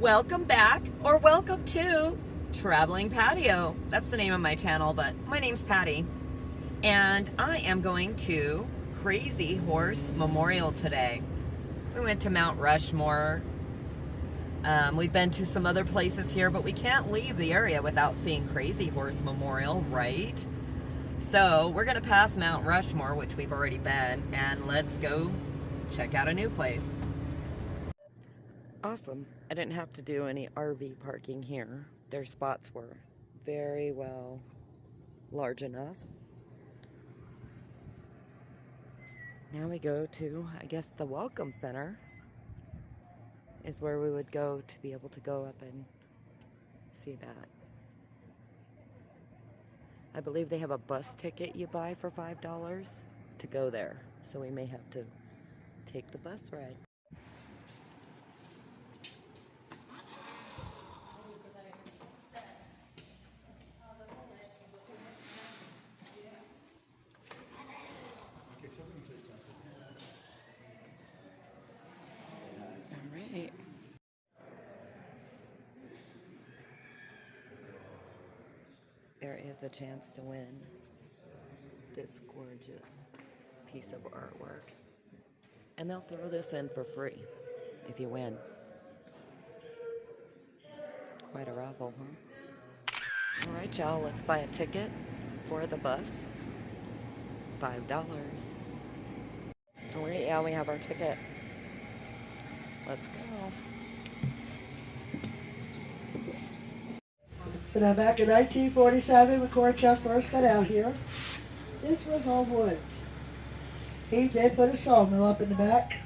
Welcome back, or welcome to Traveling Patio. That's the name of my channel, but my name's Patty. And I am going to Crazy Horse Memorial today. We went to Mount Rushmore. We've been to some other places here, but we can't leave the area without seeing Crazy Horse Memorial, right? So we're gonna pass Mount Rushmore, which we've already been, and let's go check out a new place. Awesome. I didn't have to do any RV parking here. Their spots were very well large enough. Now we go to, I guess, the Welcome Center is where we would go to be able to go up and see that. I believe they have a bus ticket you buy for $5 to go there. So we may have to take the bus ride. Alright. There is a chance to win this gorgeous piece of artwork. And they'll throw this in for free if you win. Quite a raffle, huh? Alright, y'all, let's buy a ticket for the bus. $5. Alright, yeah, we have our ticket. Let's go. So now back in 1947 when Korchak first got out here, this was all woods. He did put a sawmill up in the back,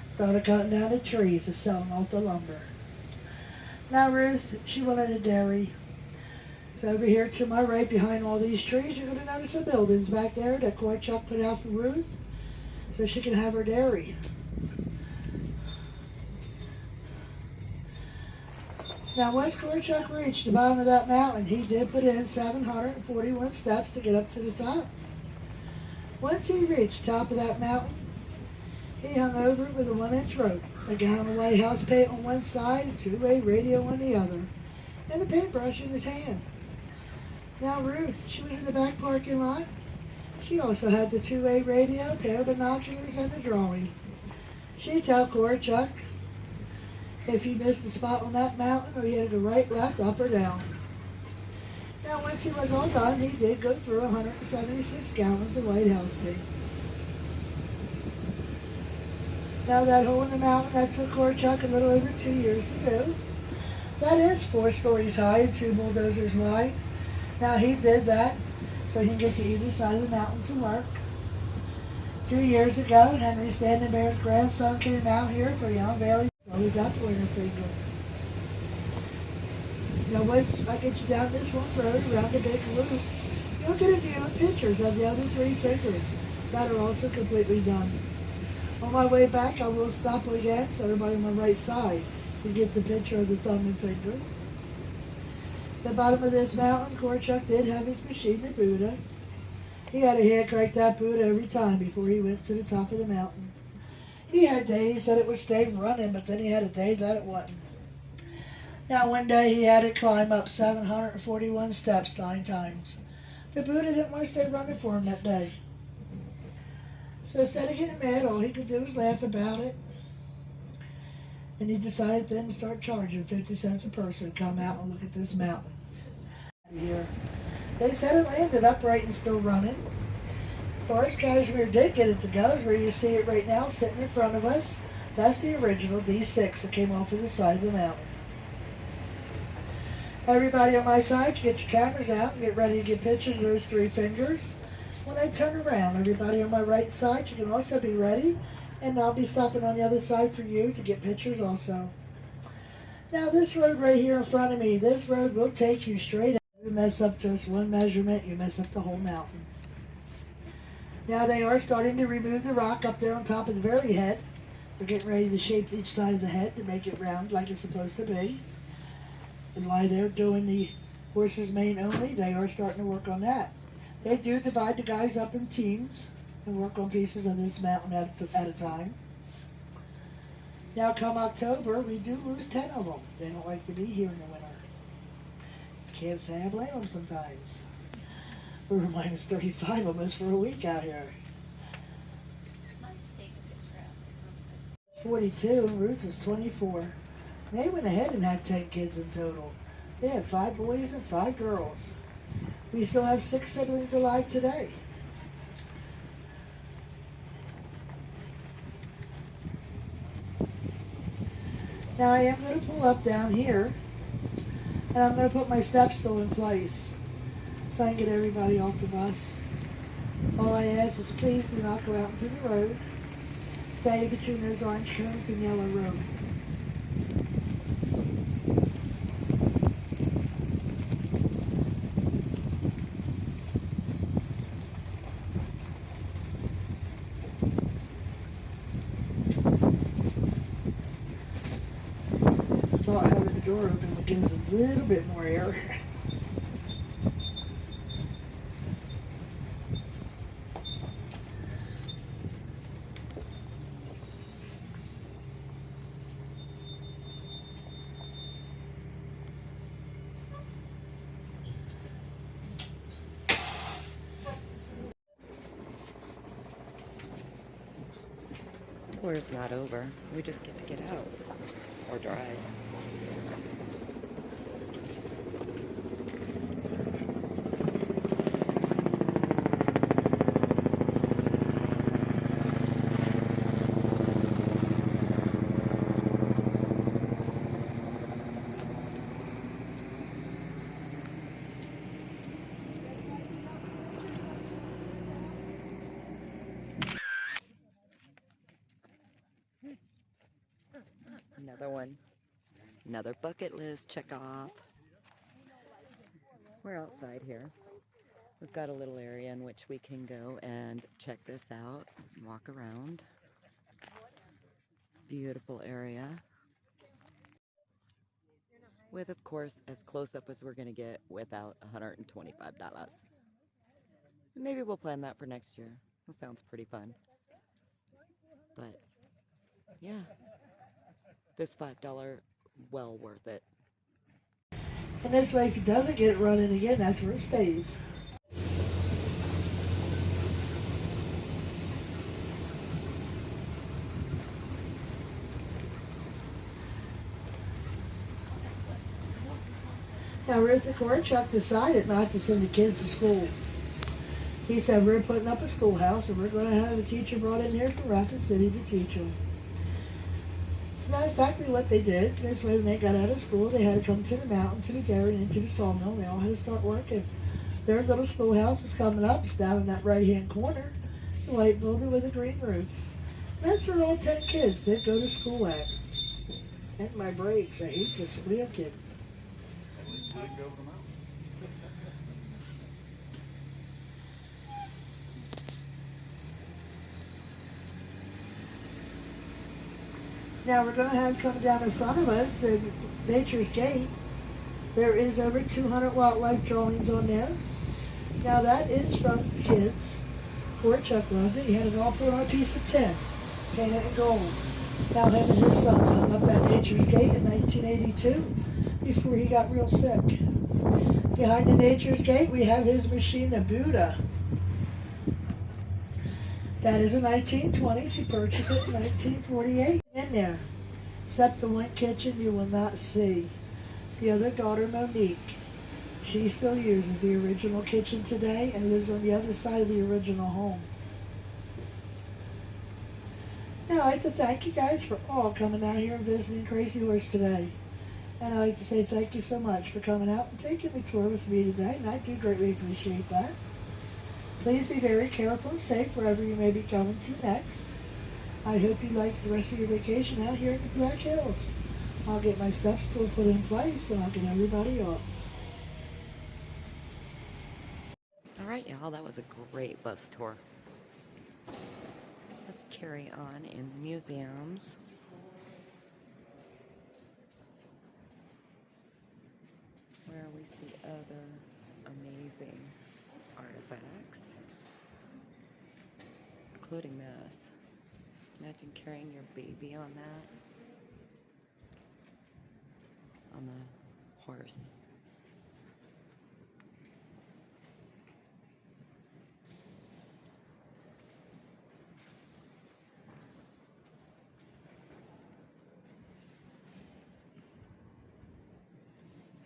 started cutting down the trees and selling off the lumber. Now Ruth, she wanted a dairy. So over here to my right behind all these trees, you're going to notice some buildings back there that Korchak put out for Ruth so she can have her dairy. Now, once Korchak reached the bottom of that mountain, he did put in 741 steps to get up to the top. Once he reached the top of that mountain, he hung over it with a 1-inch rope, a gallon of White House paint on one side, a two-way radio on the other, and a paintbrush in his hand. Now, Ruth, she was in the back parking lot. She also had the two-way radio, pair of binoculars, and a drawing. She'd tell Korchak if he missed a spot on that mountain, or he had to go right, left, up, or down. Now, once he was all done, he did go through 176 gallons of White House paint. Now, that hole in the mountain, that took Korchak a little over 2 years to do. That is 4 stories high and 2 bulldozers wide. Now, he did that so he can get to either side of the mountain to work. 2 years ago, Henry Standing Bear's grandson came out here for the unveiling. Always that pointer finger. Now once I get you down this one road around the big loop, you'll get a view of pictures of the other 3 fingers that are also completely done. On my way back, I will stop again so everybody on my right side can get the picture of the thumb and finger. The bottom of this mountain, Korchak did have his machine, the Buddha. He had to hand crank that Buddha every time before he went to the top of the mountain. He had days that it would stay running, but then he had a day that it wasn't. Now one day he had to climb up 741 steps 9 times. The Buddha didn't want to stay running for him that day. So instead of getting mad, all he could do was laugh about it. And he decided then to start charging 50 cents a person to come out and look at this mountain. Here. They said it landed upright and still running. Forest Cashmere did get it to go, is where you see it right now sitting in front of us. That's the original D6 that came off of the side of the mountain. Everybody on my side, you get your cameras out and get ready to get pictures of those 3 fingers. When I turn around, everybody on my right side, you can also be ready, and I'll be stopping on the other side for you to get pictures also. Now this road right here in front of me, this road will take you straight out. If you mess up just one measurement, you mess up the whole mountain. Now they are starting to remove the rock up there on top of the very head. They're getting ready to shape each side of the head to make it round like it's supposed to be. And while they're doing the horse's mane only, they are starting to work on that. They do divide the guys up in teams and work on pieces of this mountain at a time. Now come October, we do lose 10 of them. They don't like to be here in the winter. Can't say I blame them sometimes. We were minus 35 almost for a week out here. 42, and Ruth was 24. They went ahead and had 10 kids in total. They had 5 boys and 5 girls. We still have 6 siblings alive today. Now I am going to pull up down here, and I'm going to put my step stool in place so I can get everybody off the bus. All I ask is please do not go out into the road. Stay between those orange cones and yellow rope. I thought having the door open would give us a little bit more air. Tour's not over. We just get to get out or drive. Another one. Another bucket list check off. We're outside here. We've got a little area in which we can go and check this out and walk around. Beautiful area. With, of course, as close up as we're going to get without $125. Maybe we'll plan that for next year. That sounds pretty fun. But, yeah. This $5, well worth it. And this way, if he doesn't get it running again, that's where it stays. Now, Ruth and Chuck decided not to send the kids to school. He said, we're putting up a schoolhouse and we're going to have a teacher brought in here from Rapid City to teach them. That's exactly what they did. This way, when they got out of school, they had to come to the mountain, to the dairy, and into the sawmill. They all had to start working. Their little schoolhouse is coming up. It's down in that right-hand corner. It's a white building with a green roof. That's where all 10 kids did go to school at. And my brakes. I hate this squeal kid. At least you didn't go over the mountain. Now we're going to have coming down in front of us the Nature's Gate. There is over 200 wildlife drawings on there. Now that is from kids. Poor Chuck loved it. He had it all put on a piece of tin, painted in gold. Now him and his sons hung up that Nature's Gate in 1982 before he got real sick. Behind the Nature's Gate we have his machine, the Buddha. That is a 1920s. He purchased it in 1948. In there, except the one kitchen you will not see. The other daughter, Monique, she still uses the original kitchen today and lives on the other side of the original home. Now, I'd like to thank you guys for all coming out here and visiting Crazy Horse today. And I'd like to say thank you so much for coming out and taking the tour with me today, and I do greatly appreciate that. Please be very careful and safe wherever you may be going to next. I hope you like the rest of your vacation out here in the Black Hills. I'll get my step stool put in place and I'll get everybody off. All right, y'all, that was a great bus tour. Let's carry on in the museums. Where we see other amazing artifacts, including this. Imagine carrying your baby on that. horse.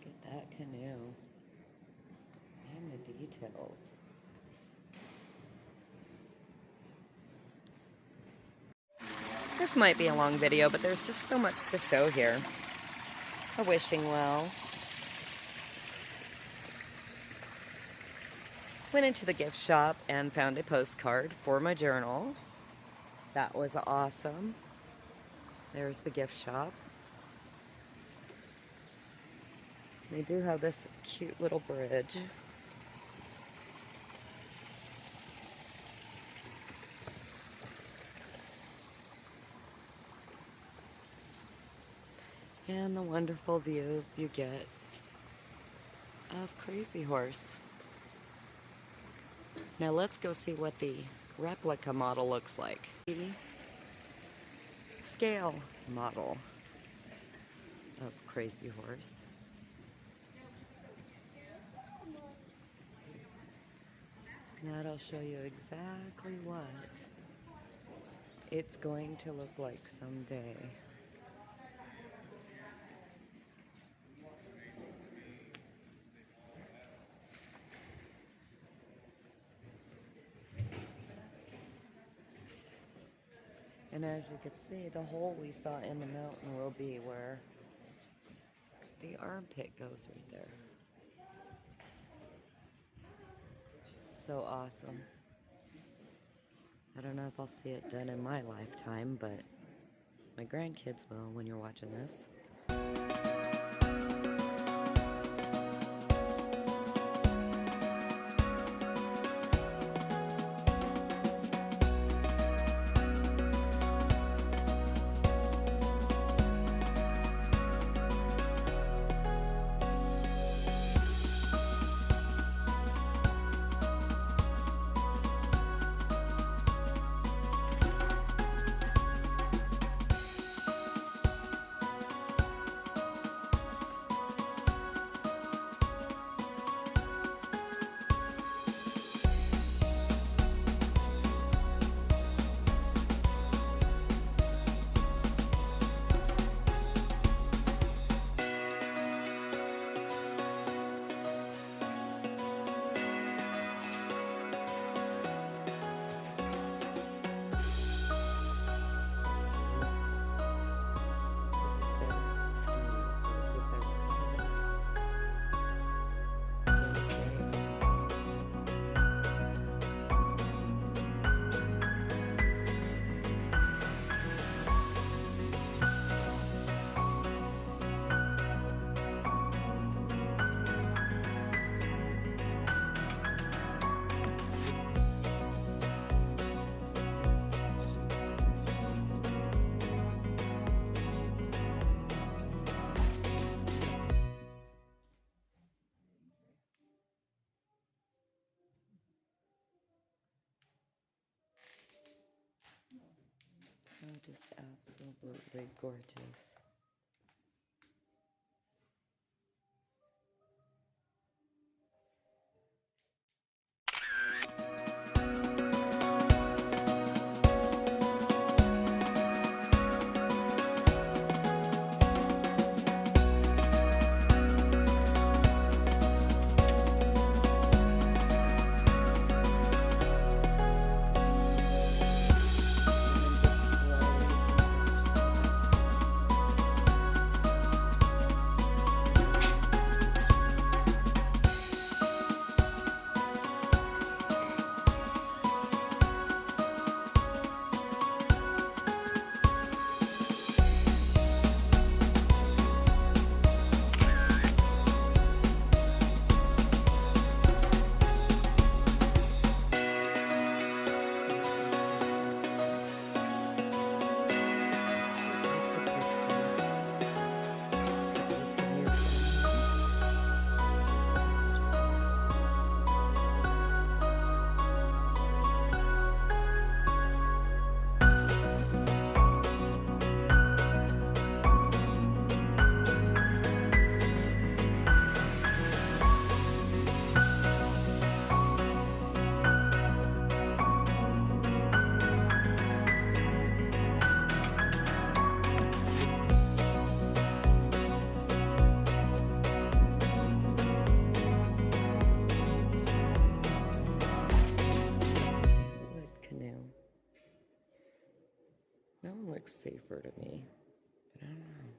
Look at that canoe and the details. This might be a long video, but there's just so much to show here. A wishing well. Went into the gift shop and found a postcard for my journal. That was awesome. There's the gift shop. They do have this cute little bridge. And the wonderful views you get of Crazy Horse. Now let's go see what the replica model looks like. The scale model of Crazy Horse. That'll show you exactly what it's going to look like someday. And as you can see, the hole we saw in the mountain will be where the armpit goes right there. So awesome. I don't know if I'll see it done in my lifetime, but my grandkids will when you're watching this. Oh, just absolutely gorgeous. safer to me. But I don't know.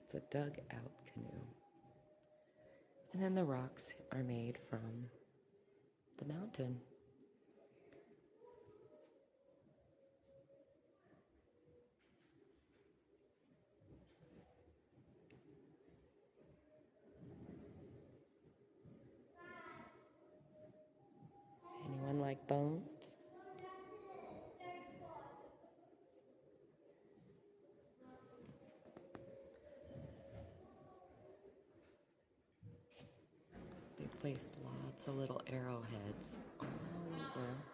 It's a dug-out canoe. And then the rocks are made from the mountain. Anyone like bones? They placed lots of little arrowheads all over